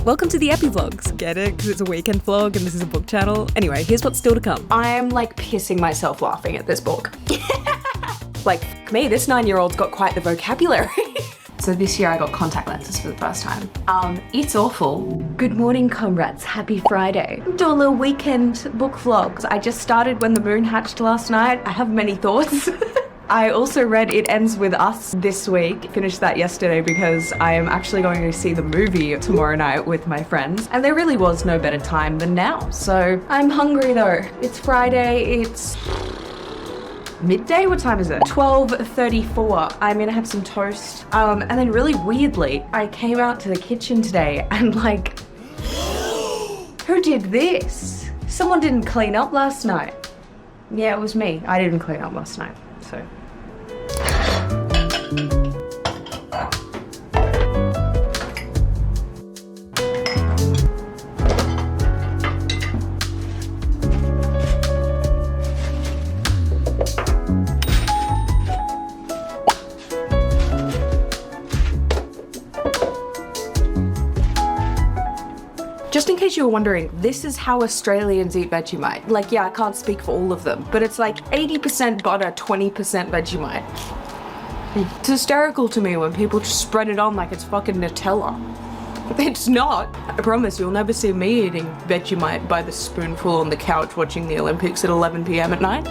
Welcome to the epivlogues. Get it? Because it's a weekend vlog and this is a book channel. Anyway, here's what's still to come. I'm like pissing myself laughing at this book. Like, me, this 9-year-old's got quite the vocabulary. So this year I got contact lenses for the first time. It's awful. Good morning, comrades. Happy Friday. Do a little weekend book vlogs. I just started when the moon hatched last night. I have many thoughts. I also read It Ends With Us this week. Finished that yesterday because I am actually going to see the movie tomorrow night with my friends. And there really was no better time than now. So I'm hungry though. It's Friday, it's midday? What time is it? 12:34. I'm gonna have some toast. And then really weirdly, I came out to the kitchen today and like, who did this? Someone didn't clean up last night. Yeah, it was me. I didn't clean up last night, so. Just in case you were wondering, this is how Australians eat Vegemite. Like, yeah, I can't speak for all of them, but it's like 80% butter, 20% Vegemite. It's hysterical to me when people just spread it on like it's fucking Nutella. It's not. I promise you'll never see me eating Vegemite by the spoonful on the couch watching the Olympics at 11 p.m. at night.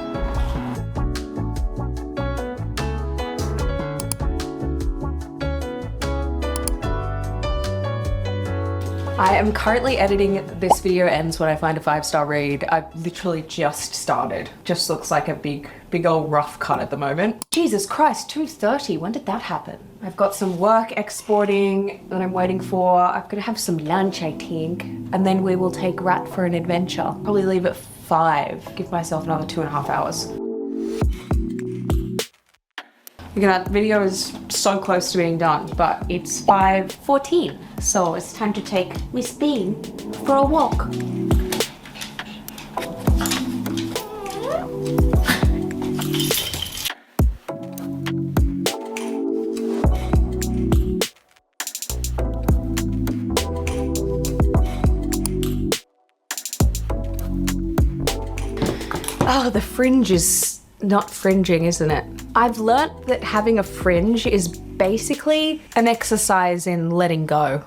I am currently editing This Video Ends When I Find a 5-Star Read. I've literally just started. Just looks like a big old rough cut at the moment. Jesus Christ, 2:30, when did that happen? I've got some work exporting that I'm waiting for. I'm gonna have some lunch, I think. And then we will take Rat for an adventure. Probably leave at 5. Give myself another 2.5 hours. Again, that video is so close to being done, but it's 5:14, so it's time to take Miss Bean for a walk. Oh, the fringe is not fringing, isn't it? I've learnt that having a fringe is basically an exercise in letting go.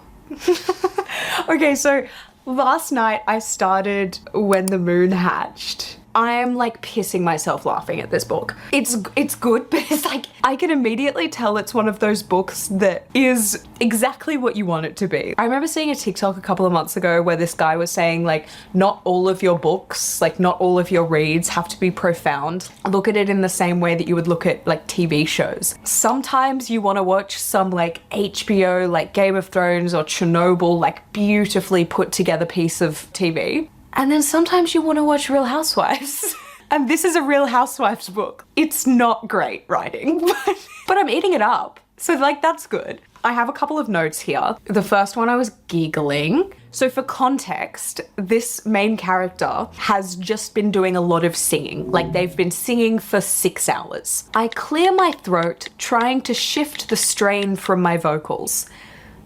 Okay, so last night I started When the Moon Hatched. I am like pissing myself laughing at this book. It's good, but it's like, I can immediately tell it's one of those books that is exactly what you want it to be. I remember seeing a TikTok a couple of months ago where this guy was saying like, not all of your books, like not all of your reads have to be profound. Look at it in the same way that you would look at like TV shows. Sometimes you want to watch some like HBO, like Game of Thrones or Chernobyl, like beautifully put together piece of TV. And then sometimes you want to watch Real Housewives. And this is a Real Housewives book. It's not great writing, but I'm eating it up. So like, that's good. I have a couple of notes here. The first one, I was giggling. So for context, this main character has just been doing a lot of singing. Like they've been singing for 6 hours. I clear my throat trying to shift the strain from my vocals.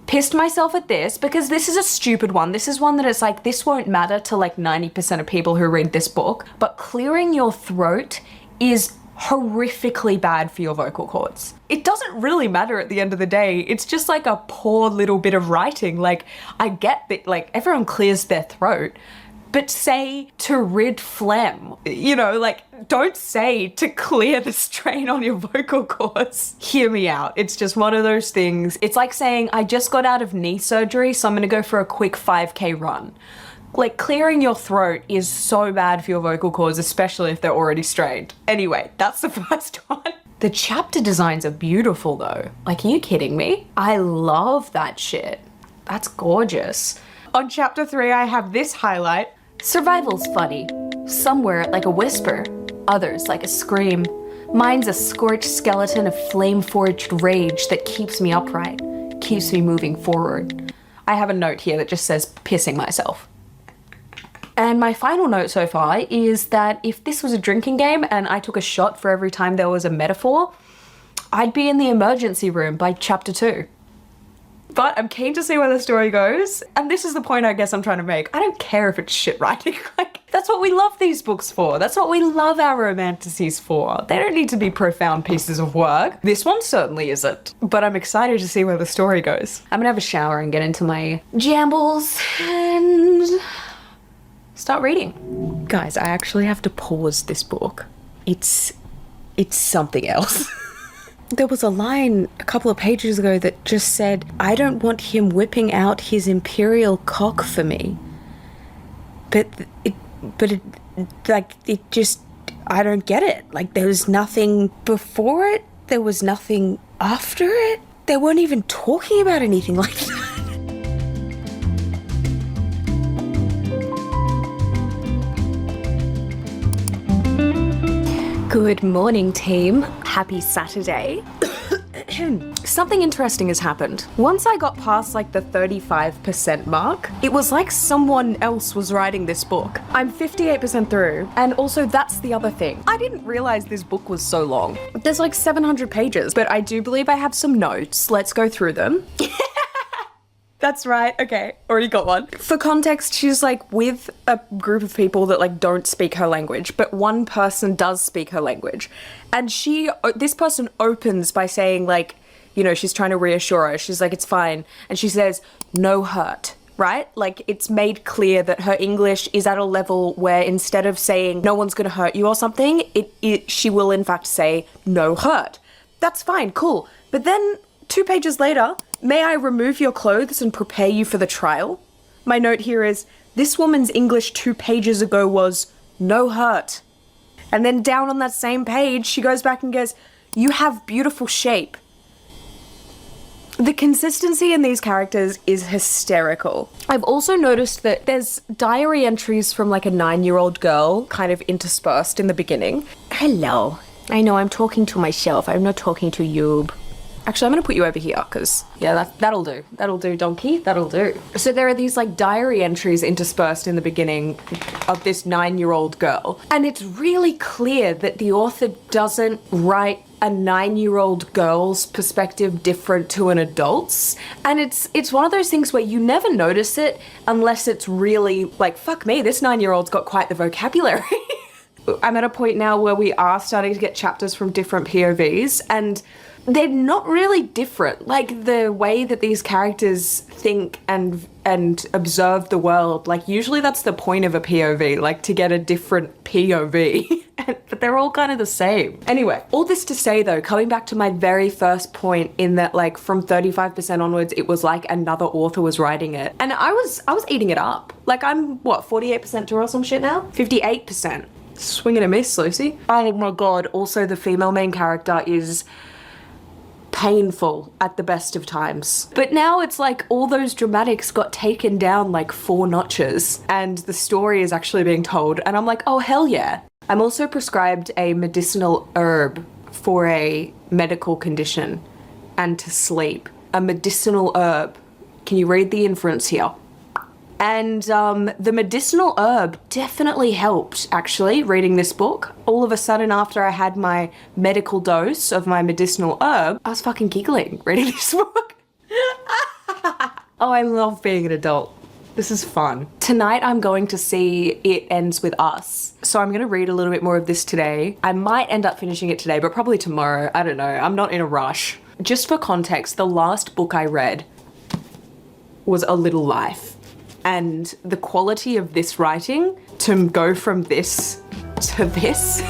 Pissed myself at this because this is a stupid one. This is one that it's like, this won't matter to like 90% of people who read this book, but clearing your throat is horrifically bad for your vocal cords. It doesn't really matter at the end of the day. It's just like a poor little bit of writing. Like, I get that like everyone clears their throat, but say to rid phlegm, you know, like don't say to clear the strain on your vocal cords. Hear me out. It's just one of those things. It's like saying, I just got out of knee surgery, so I'm gonna go for a quick 5K run. Like clearing your throat is so bad for your vocal cords, especially if they're already strained. Anyway, that's the first one. The chapter designs are beautiful though. Like, are you kidding me? I love that shit. That's gorgeous. On chapter 3, I have this highlight. Survival's funny. Some wear it like a whisper, others like a scream. Mine's a scorched skeleton of flame-forged rage that keeps me upright, keeps me moving forward. I have a note here that just says, pissing myself. And my final note so far is that if this was a drinking game and I took a shot for every time there was a metaphor, I'd be in the emergency room by chapter 2. but I'm keen to see where the story goes. And this is the point I guess I'm trying to make. I don't care if it's shit writing. Like, that's what we love these books for. That's what we love our romanticies for. They don't need to be profound pieces of work. This one certainly isn't. But I'm excited to see where the story goes. I'm gonna have a shower and get into my jambles and start reading. Guys, I actually have to pause this book. It's something else. There was a line a couple of pages ago that just said, I don't want him whipping out his imperial cock for me. But it just, I don't get it. Like, there was nothing before it. There was nothing after it. They weren't even talking about anything like that. Good morning, team. Happy Saturday. Something interesting has happened. Once I got past like the 35% mark, it was like someone else was writing this book. I'm 58% through, and also that's the other thing. I didn't realize this book was so long. There's like 700 pages, but I do believe I have some notes. Let's go through them. That's right. Okay, already got one. For context, she's like with a group of people that like don't speak her language, but one person does speak her language. And this person opens by saying like, you know, she's trying to reassure her. She's like, it's fine. And she says, no hurt, right? Like, it's made clear that her English is at a level where instead of saying no one's gonna hurt you or something, she will in fact say no hurt. That's fine, cool. But then 2 pages later, may I remove your clothes and prepare you for the trial? My note here is, this woman's English 2 pages ago was no hurt. And then down on that same page, she goes back and goes, you have beautiful shape. The consistency in these characters is hysterical. I've also noticed that there's diary entries from like a 9-year-old girl kind of interspersed in the beginning. Hello. I know I'm talking to myself. I'm not talking to you. Actually, I'm gonna put you over here, because, yeah, that'll do. That'll do, donkey. That'll do. So there are these, like, diary entries interspersed in the beginning of this 9-year-old girl. And it's really clear that the author doesn't write a 9-year-old girl's perspective different to an adult's. And it's one of those things where you never notice it unless it's really, like, fuck me, this 9-year-old's got quite the vocabulary. I'm at a point now where we are starting to get chapters from different POVs, and they're not really different. Like, the way that these characters think and observe the world, like, usually that's the point of a POV, like, to get a different POV. But they're all kind of the same. Anyway, all this to say though, coming back to my very first point in that, like, from 35% onwards, it was like another author was writing it. And I was eating it up. Like, I'm, what, 48% through or some shit now? 58%. Swing and a miss, Lucy. Oh my god, also the female main character is painful at the best of times. But now it's like all those dramatics got taken down like 4 notches and the story is actually being told, and I'm like, oh hell yeah. I'm also prescribed a medicinal herb for a medical condition and to sleep. A medicinal herb. Can you read the inference here? And the medicinal herb definitely helped, actually, reading this book. All of a sudden, after I had my medical dose of my medicinal herb, I was fucking giggling reading this book. Oh, I love being an adult. This is fun. Tonight, I'm going to see It Ends With Us. So I'm gonna read a little bit more of this today. I might end up finishing it today, but probably tomorrow. I don't know. I'm not in a rush. Just for context, the last book I read was A Little Life. And the quality of this writing, to go from this to this,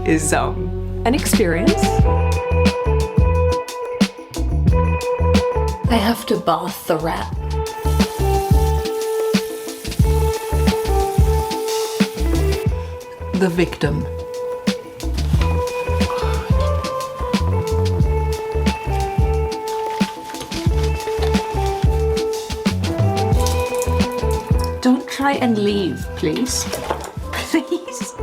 is an experience. I have to bath the rat. The victim. Don't try and leave, please. Please?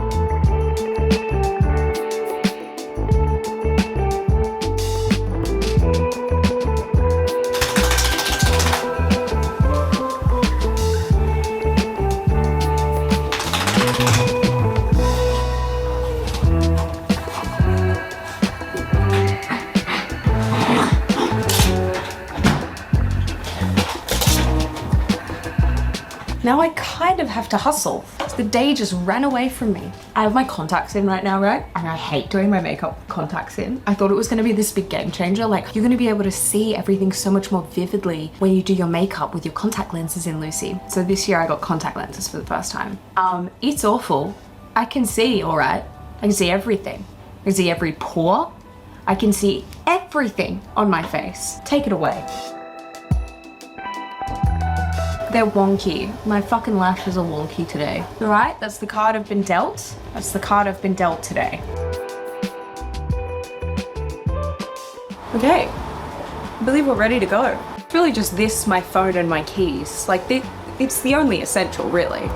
Now I kind of have to hustle. The day just ran away from me. I have my contacts in right now, right? And I hate doing my makeup with contacts in. I thought it was gonna be this big game changer. Like, you're gonna be able to see everything so much more vividly when you do your makeup with your contact lenses in, Lucy. So this year I got contact lenses for the first time. It's awful. I can see, all right? I can see everything. I can see every pore. I can see everything on my face. Take it away. They're wonky. My fucking lashes are wonky today. All right, that's the card I've been dealt. That's the card I've been dealt today. Okay, I believe we're ready to go. It's really just this, my phone and my keys. Like, it's the only essential, really.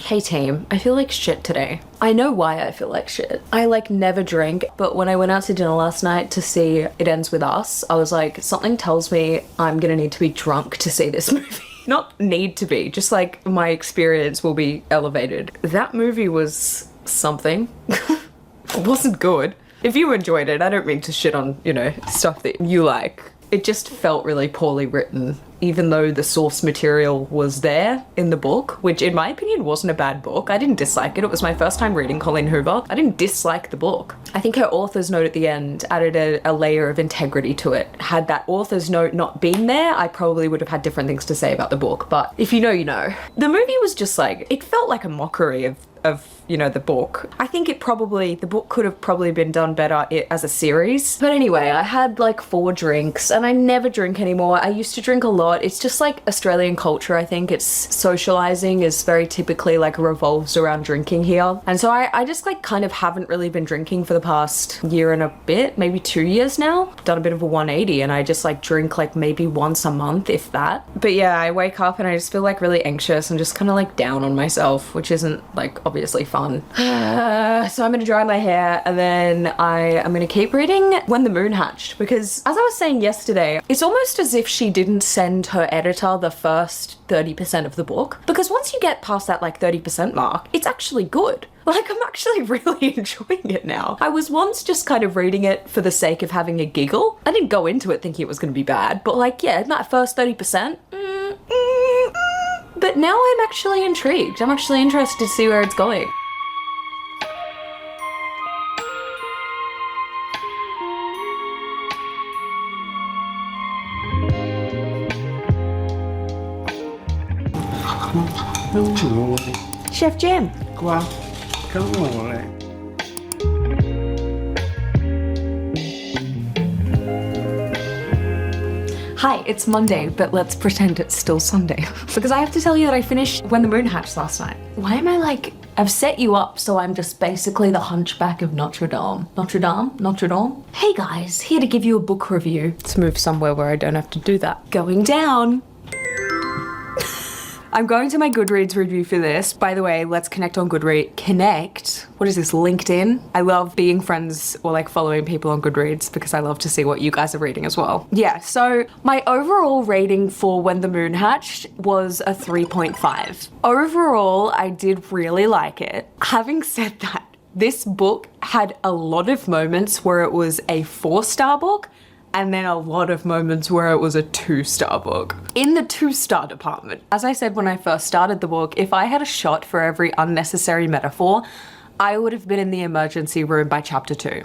Hey team, I feel like shit today. I know why I feel like shit. I like never drink, but when I went out to dinner last night to see It Ends With Us, I was like, something tells me I'm gonna need to be drunk to see this movie. Not need to be, just like my experience will be elevated. That movie was something. It wasn't good. If you enjoyed it, I don't mean to shit on, you know, stuff that you like. It just felt really poorly written, even though the source material was there in the book, which in my opinion wasn't a bad book. I didn't dislike it. It was my first time reading Colleen Hoover. I didn't dislike the book. I think her author's note at the end added a layer of integrity to it. Had that author's note not been there, I probably would have had different things to say about the book. But if you know, you know. The movie was just like, it felt like a mockery of you know, the book. I think the book could have probably been done better as a series. But anyway, I had like 4 drinks and I never drink anymore. I used to drink a lot. It's just like Australian culture, I think. It's socializing is very typically like revolves around drinking here. And so I just like kind of haven't really been drinking for the past year and a bit, maybe 2 years now. Done a bit of a 180 and I just like drink like maybe once a month, if that. But yeah, I wake up and I just feel like really anxious and just kind of like down on myself, which isn't like obviously fun. So I'm gonna dry my hair and then I am gonna keep reading When the Moon Hatched, because as I was saying yesterday, it's almost as if she didn't send her editor the first 30% of the book, because once you get past that like 30% mark, it's actually good. Like, I'm actually really enjoying it now. I was once just kind of reading it for the sake of having a giggle. I didn't go into it thinking it was gonna be bad, but like, yeah, that first 30%, but now I'm actually intrigued. I'm actually interested to see where it's going. Chef Jim. Qua, come on. Hi, it's Monday, but let's pretend it's still Sunday. Because I have to tell you that I finished When the Moon Hatched last night. Why am I like, I've set you up so I'm just basically the Hunchback of Notre Dame. Notre Dame? Notre Dame? Hey guys, here to give you a book review. Let's move somewhere where I don't have to do that. Going down. I'm going to my Goodreads review for this. By the way, let's connect on Goodreads. Connect? What is this, LinkedIn? I love being friends or like following people on Goodreads because I love to see what you guys are reading as well. Yeah, so my overall rating for When the Moon Hatched was a 3.5. Overall, I did really like it. Having said that, this book had a lot of moments where it was a 4-star book, and then a lot of moments where it was a 2-star book. In the 2-star department, as I said when I first started the book, if I had a shot for every unnecessary metaphor, I would have been in the emergency room by chapter 2.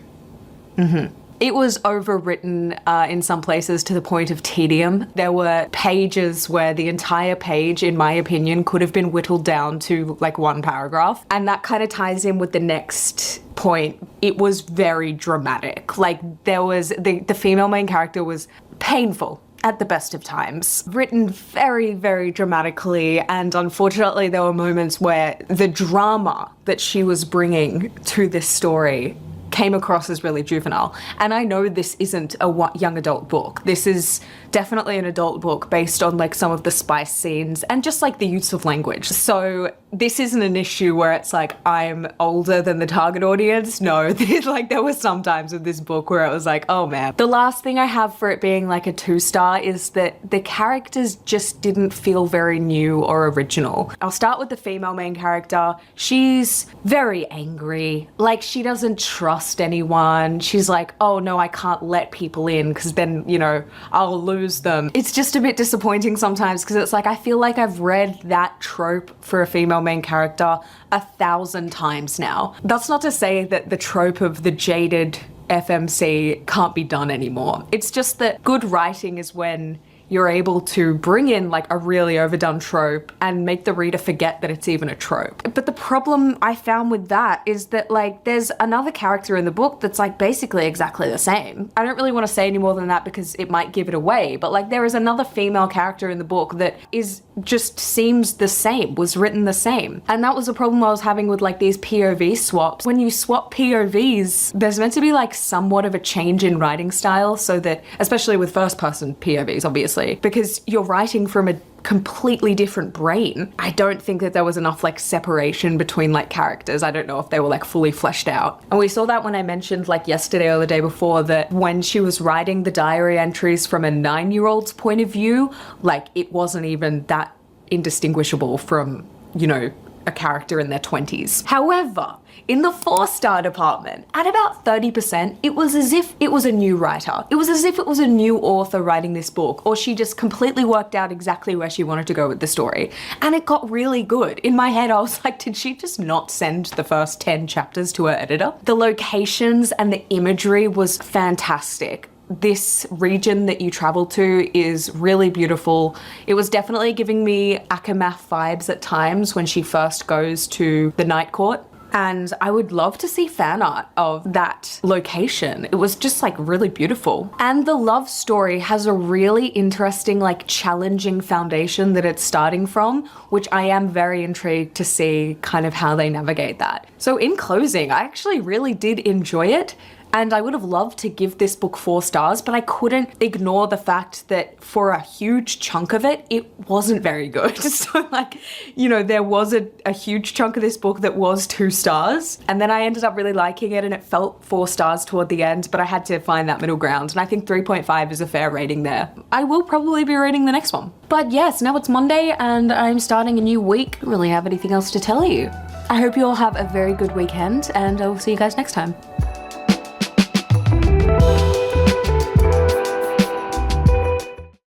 It was overwritten in some places to the point of tedium. There were pages where the entire page, in my opinion, could have been whittled down to like 1 paragraph. And that kind of ties in with the next point. It was very dramatic. Like there was, the female main character was painful at the best of times. Written very, very dramatically, and unfortunately there were moments where the drama that she was bringing to this story came across as really juvenile. And I know this isn't a young adult book. This is definitely an adult book based on like some of the spice scenes and just like the use of language. So this isn't an issue where it's like I'm older than the target audience. No, like there were some times with this book where it was like, oh man. The last thing I have for it being like a 2-star is that the characters just didn't feel very new or original. I'll start with the female main character. She's very angry. Like she doesn't trust anyone. She's like, oh no, I can't let people in because then, you know, I'll lose them. It's just a bit disappointing sometimes because it's like, I feel like I've read that trope for a female main character 1,000 times now. That's not to say that the trope of the jaded FMC can't be done anymore. It's just that good writing is when you're able to bring in like a really overdone trope and make the reader forget that it's even a trope. But the problem I found with that is that like there's another character in the book that's like basically exactly the same. I don't really want to say any more than that because it might give it away, but like there is another female character in the book that is just seems the same, was written the same. And that was a problem I was having with like these POV swaps. When you swap POVs, there's meant to be like somewhat of a change in writing style so that, especially with first person POVs, obviously, because you're writing from a completely different brain. I don't think that there was enough like separation between like characters. I don't know if they were like fully fleshed out. And we saw that when I mentioned like yesterday or the day before that when she was writing the diary entries from a 9-year-old's point of view, like it wasn't even that indistinguishable from, you know, a character in their 20s. However, in the 4-star department, at about 30%, it was as if it was a new writer. It was as if it was a new author writing this book, or she just completely worked out exactly where she wanted to go with the story. And it got really good. In my head, I was like, did she just not send the first 10 chapters to her editor? The locations and the imagery was fantastic. This region that you travel to is really beautiful. It was definitely giving me Akamath vibes at times when she first goes to the Night Court. And I would love to see fan art of that location. It was just like really beautiful. And the love story has a really interesting, like challenging foundation that it's starting from, which I am very intrigued to see kind of how they navigate that. So in closing, I actually really did enjoy it. And I would have loved to give this book 4 stars, but I couldn't ignore the fact that for a huge chunk of it, it wasn't very good. So like, you know, there was a huge chunk of this book that was 2 stars. And then I ended up really liking it and it felt 4 stars toward the end, but I had to find that middle ground. And I think 3.5 is a fair rating there. I will probably be rating the next one. But yes, now it's Monday and I'm starting a new week. Don't really have anything else to tell you. I hope you all have a very good weekend and I will see you guys next time.